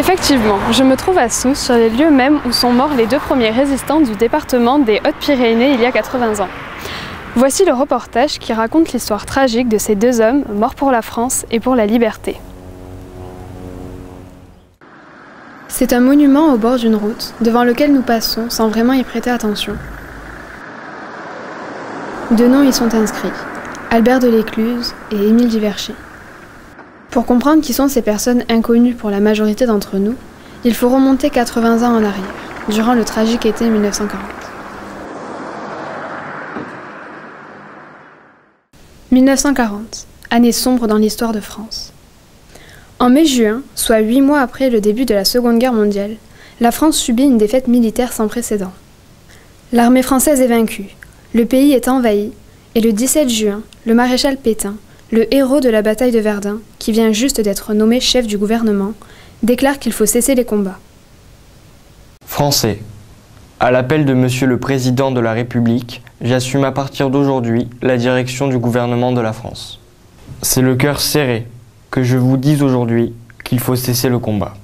Effectivement, je me trouve à Sousse, sur les lieux mêmes où sont morts les 2 premiers résistants du département des Hautes-Pyrénées il y a 80 ans. Voici le reportage qui raconte l'histoire tragique de ces 2 hommes morts pour la France et pour la liberté. C'est un monument au bord d'une route, devant lequel nous passons sans vraiment y prêter attention. 2 noms y sont inscrits, Albert de l'Écluse et Émile Diverchy. Pour comprendre qui sont ces personnes inconnues pour la majorité d'entre nous, il faut remonter 80 ans en arrière, durant le tragique été 1940. 1940, année sombre dans l'histoire de France. En mai-juin, soit 8 mois après le début de la Seconde Guerre mondiale, la France subit une défaite militaire sans précédent. L'armée française est vaincue, le pays est envahi, et le 17 juin, le maréchal Pétain, le héros de la bataille de Verdun, qui vient juste d'être nommé chef du gouvernement, déclare qu'il faut cesser les combats. Français, à l'appel de Monsieur le Président de la République, j'assume à partir d'aujourd'hui la direction du gouvernement de la France. C'est le cœur serré que je vous dis aujourd'hui qu'il faut cesser le combat.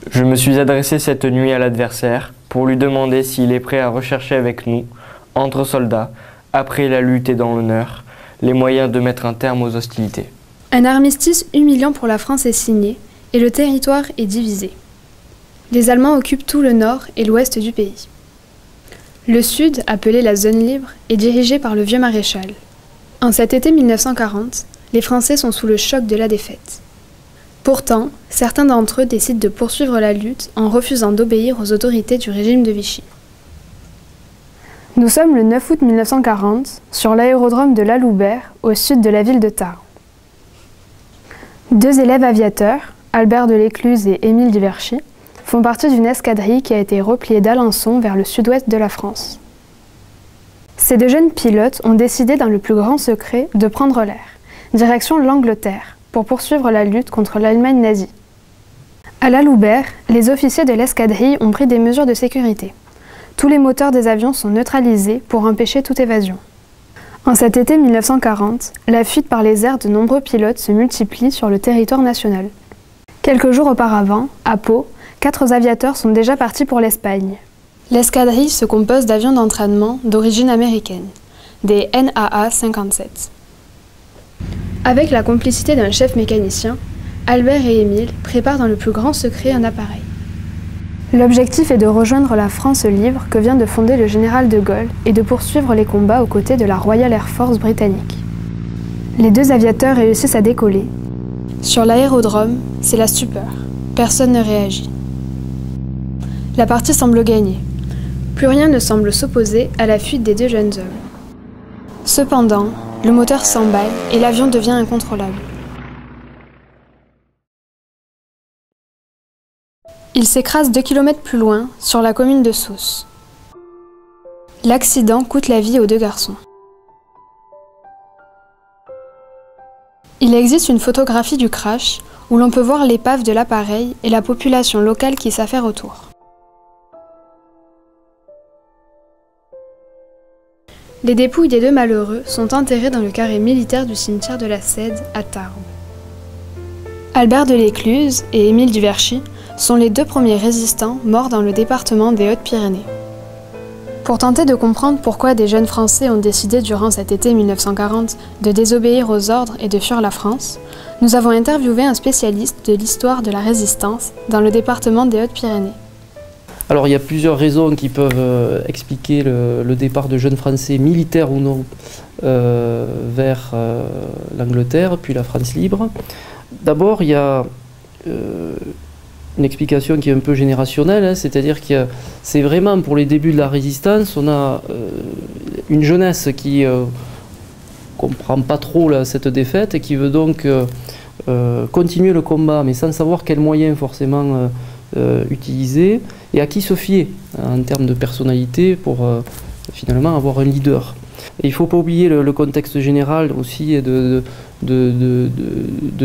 Je me suis adressé cette nuit à l'adversaire pour lui demander s'il est prêt à rechercher avec nous, entre soldats, après la lutte et dans l'honneur, les moyens de mettre un terme aux hostilités. Un armistice humiliant pour la France est signé et le territoire est divisé. Les Allemands occupent tout le nord et l'ouest du pays. Le sud, appelé la zone libre, est dirigé par le vieux maréchal. En cet été 1940, les Français sont sous le choc de la défaite. Pourtant, certains d'entre eux décident de poursuivre la lutte en refusant d'obéir aux autorités du régime de Vichy. Nous sommes le 9 août 1940, sur l'aérodrome de Laloubert, au sud de la ville de Tarbes. 2 élèves aviateurs, Albert de l'Écluse et Émile Diverchy, font partie d'une escadrille qui a été repliée d'Alençon vers le sud-ouest de la France. Ces 2 jeunes pilotes ont décidé dans le plus grand secret de prendre l'air, direction l'Angleterre, pour poursuivre la lutte contre l'Allemagne nazie. À Laloubert, les officiers de l'escadrille ont pris des mesures de sécurité. Tous les moteurs des avions sont neutralisés pour empêcher toute évasion. En cet été 1940, la fuite par les airs de nombreux pilotes se multiplie sur le territoire national. Quelques jours auparavant, à Pau, 4 aviateurs sont déjà partis pour l'Espagne. L'escadrille se compose d'avions d'entraînement d'origine américaine, des NAA-57. Avec la complicité d'un chef mécanicien, Albert et Émile préparent dans le plus grand secret un appareil. L'objectif est de rejoindre la France libre que vient de fonder le général de Gaulle et de poursuivre les combats aux côtés de la Royal Air Force britannique. Les 2 aviateurs réussissent à décoller. Sur l'aérodrome, c'est la stupeur. Personne ne réagit. La partie semble gagnée. Plus rien ne semble s'opposer à la fuite des 2 jeunes hommes. Cependant, le moteur s'emballe et l'avion devient incontrôlable. Il s'écrase 2 km plus loin, sur la commune de Sousse. L'accident coûte la vie aux 2 garçons. Il existe une photographie du crash où l'on peut voir l'épave de l'appareil et la population locale qui s'affaire autour. Les dépouilles des 2 malheureux sont enterrées dans le carré militaire du cimetière de la Cède à Tarbes. Albert de l'Écluse et Émile Diverchy sont les 2 premiers résistants morts dans le département des Hautes-Pyrénées. Pour tenter de comprendre pourquoi des jeunes Français ont décidé durant cet été 1940 de désobéir aux ordres et de fuir la France, nous avons interviewé un spécialiste de l'histoire de la résistance dans le département des Hautes-Pyrénées. Alors il y a plusieurs raisons qui peuvent expliquer le départ de jeunes Français, militaires ou non, vers l'Angleterre, puis la France libre. D'abord, il y a une explication qui est un peu générationnelle, hein, c'est-à-dire que c'est vraiment pour les débuts de la résistance, on a une jeunesse qui comprend pas trop là, cette défaite et qui veut donc continuer le combat, mais sans savoir quels moyens forcément utiliser et à qui se fier en termes de personnalité pour finalement avoir un leader. Et il ne faut pas oublier le contexte général aussi de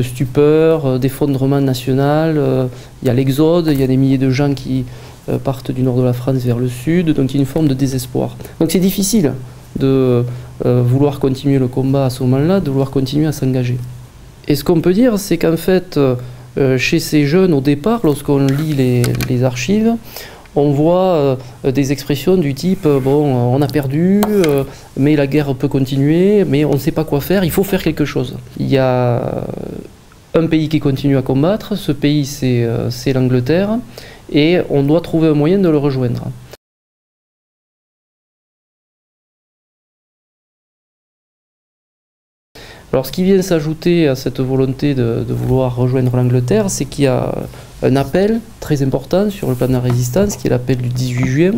stupeur, d'effondrement national. Il y a l'exode, il y a des milliers de gens qui partent du nord de la France vers le sud, donc il y a une forme de désespoir. Donc c'est difficile de vouloir continuer le combat à ce moment-là, de vouloir continuer à s'engager. Et ce qu'on peut dire, c'est qu'en fait, chez ces jeunes, au départ, lorsqu'on lit les archives, on voit des expressions du type bon, on a perdu, mais la guerre peut continuer, mais on ne sait pas quoi faire, il faut faire quelque chose. Il y a un pays qui continue à combattre, ce pays c'est l'Angleterre, et on doit trouver un moyen de le rejoindre. Alors ce qui vient s'ajouter à cette volonté de vouloir rejoindre l'Angleterre, c'est qu'il y a un appel très important sur le plan de la résistance, qui est l'appel du 18 juin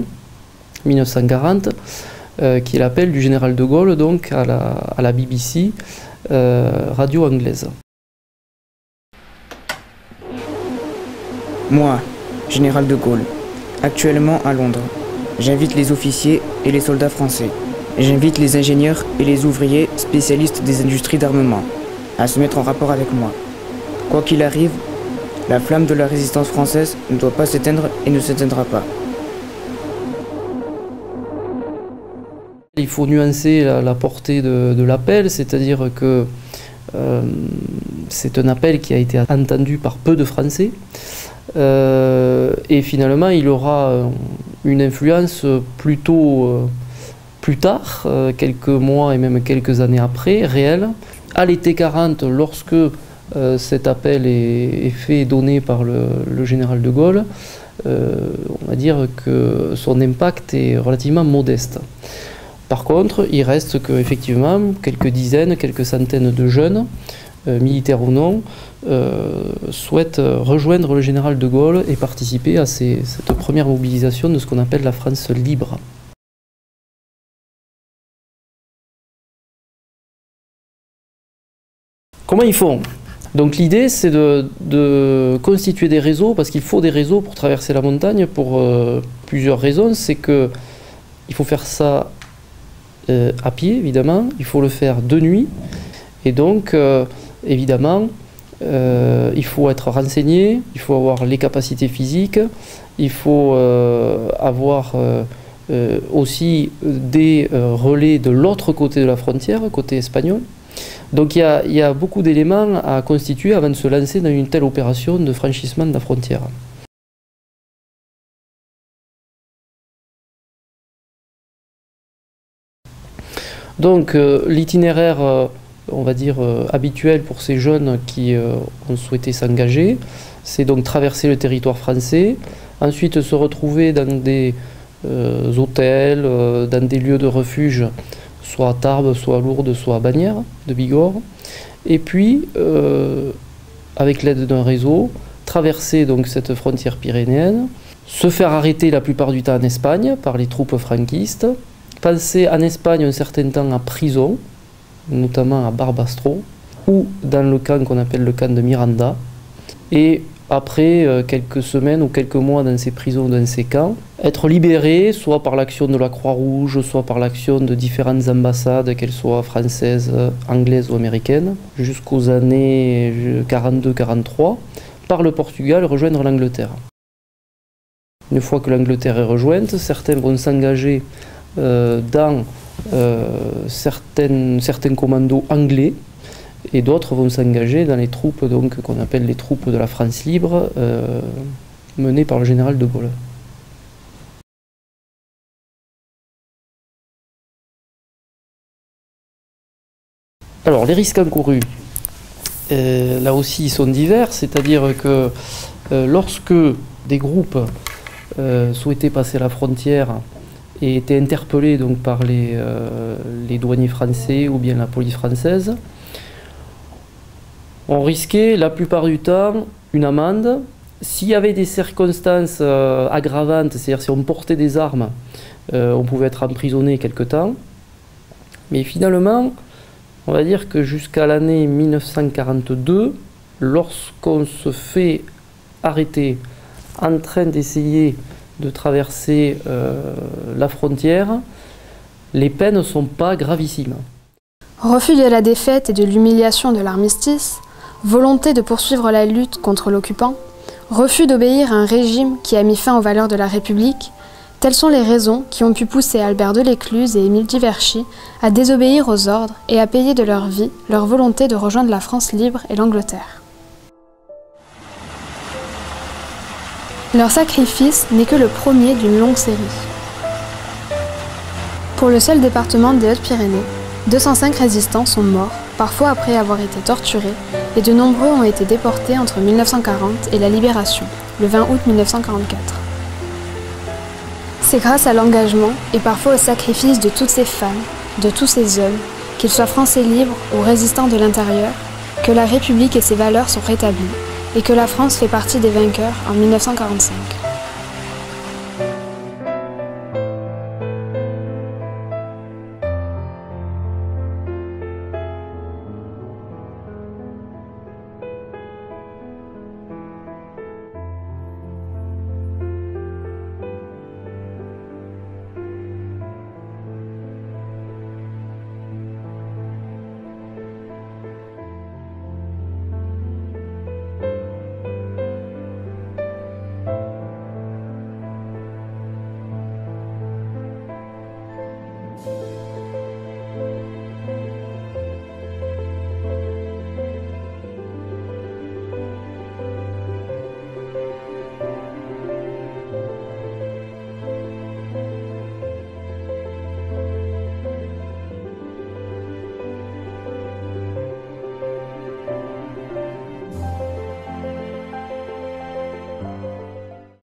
1940, qui est l'appel du général de Gaulle donc, à la BBC, radio anglaise. Moi, général de Gaulle, actuellement à Londres, j'invite les officiers et les soldats français. J'invite les ingénieurs et les ouvriers spécialistes des industries d'armement à se mettre en rapport avec moi. Quoi qu'il arrive, la flamme de la résistance française ne doit pas s'éteindre et ne s'éteindra pas. Il faut nuancer la portée de l'appel, c'est-à-dire que c'est un appel qui a été entendu par peu de Français et finalement il aura une influence plutôt plus tard, quelques mois et même quelques années après, réelle. À l'été 40, lorsque cet appel est fait et donné par le général de Gaulle, on va dire que son impact est relativement modeste. Par contre, il reste qu'effectivement, quelques dizaines, quelques centaines de jeunes, militaires ou non, souhaitent rejoindre le général de Gaulle et participer à cette première mobilisation de ce qu'on appelle la France libre. Comment ils font? Donc l'idée c'est de constituer des réseaux, parce qu'il faut des réseaux pour traverser la montagne pour plusieurs raisons. C'est que il faut faire ça à pied évidemment, il faut le faire de nuit, et donc évidemment il faut être renseigné, il faut avoir les capacités physiques, il faut avoir aussi des relais de l'autre côté de la frontière, côté espagnol. Donc il y a beaucoup d'éléments à constituer avant de se lancer dans une telle opération de franchissement de la frontière. Donc l'itinéraire, on va dire, habituel pour ces jeunes qui ont souhaité s'engager, c'est donc traverser le territoire français, ensuite se retrouver dans des hôtels, dans des lieux de refuge, soit à Tarbes, soit à Lourdes, soit à Bagnères de Bigorre, et puis avec l'aide d'un réseau, traverser donc cette frontière pyrénéenne, se faire arrêter la plupart du temps en Espagne par les troupes franquistes, passer en Espagne un certain temps en prison, notamment à Barbastro, ou dans le camp qu'on appelle le camp de Miranda, et après quelques semaines ou quelques mois dans ces prisons, dans ces camps, être libéré soit par l'action de la Croix-Rouge, soit par l'action de différentes ambassades, qu'elles soient françaises, anglaises ou américaines, jusqu'aux années 42-43, par le Portugal rejoindre l'Angleterre. Une fois que l'Angleterre est rejointe, certains vont s'engager dans certains commandos anglais, et d'autres vont s'engager dans les troupes qu'on appelle les troupes de la France libre, menées par le général de Gaulle. Alors les risques encourus, là aussi ils sont divers, c'est-à-dire que lorsque des groupes souhaitaient passer la frontière et étaient interpellés donc par les douaniers français ou bien la police française, on risquait la plupart du temps une amende. S'il y avait des circonstances aggravantes, c'est-à-dire si on portait des armes, on pouvait être emprisonné quelque temps. Mais finalement, on va dire que jusqu'à l'année 1942, lorsqu'on se fait arrêter en train d'essayer de traverser la frontière, les peines ne sont pas gravissimes. Refus de la défaite et de l'humiliation de l'armistice, volonté de poursuivre la lutte contre l'occupant, refus d'obéir à un régime qui a mis fin aux valeurs de la République, telles sont les raisons qui ont pu pousser Albert de l'Écluse et Émile Diverchy à désobéir aux ordres et à payer de leur vie leur volonté de rejoindre la France libre et l'Angleterre. Leur sacrifice n'est que le premier d'une longue série. Pour le seul département des Hautes-Pyrénées, 205 résistants sont morts, parfois après avoir été torturés, et de nombreux ont été déportés entre 1940 et la Libération, le 20 août 1944. C'est grâce à l'engagement et parfois au sacrifice de toutes ces femmes, de tous ces hommes, qu'ils soient français libres ou résistants de l'intérieur, que la République et ses valeurs sont rétablies, et que la France fait partie des vainqueurs en 1945.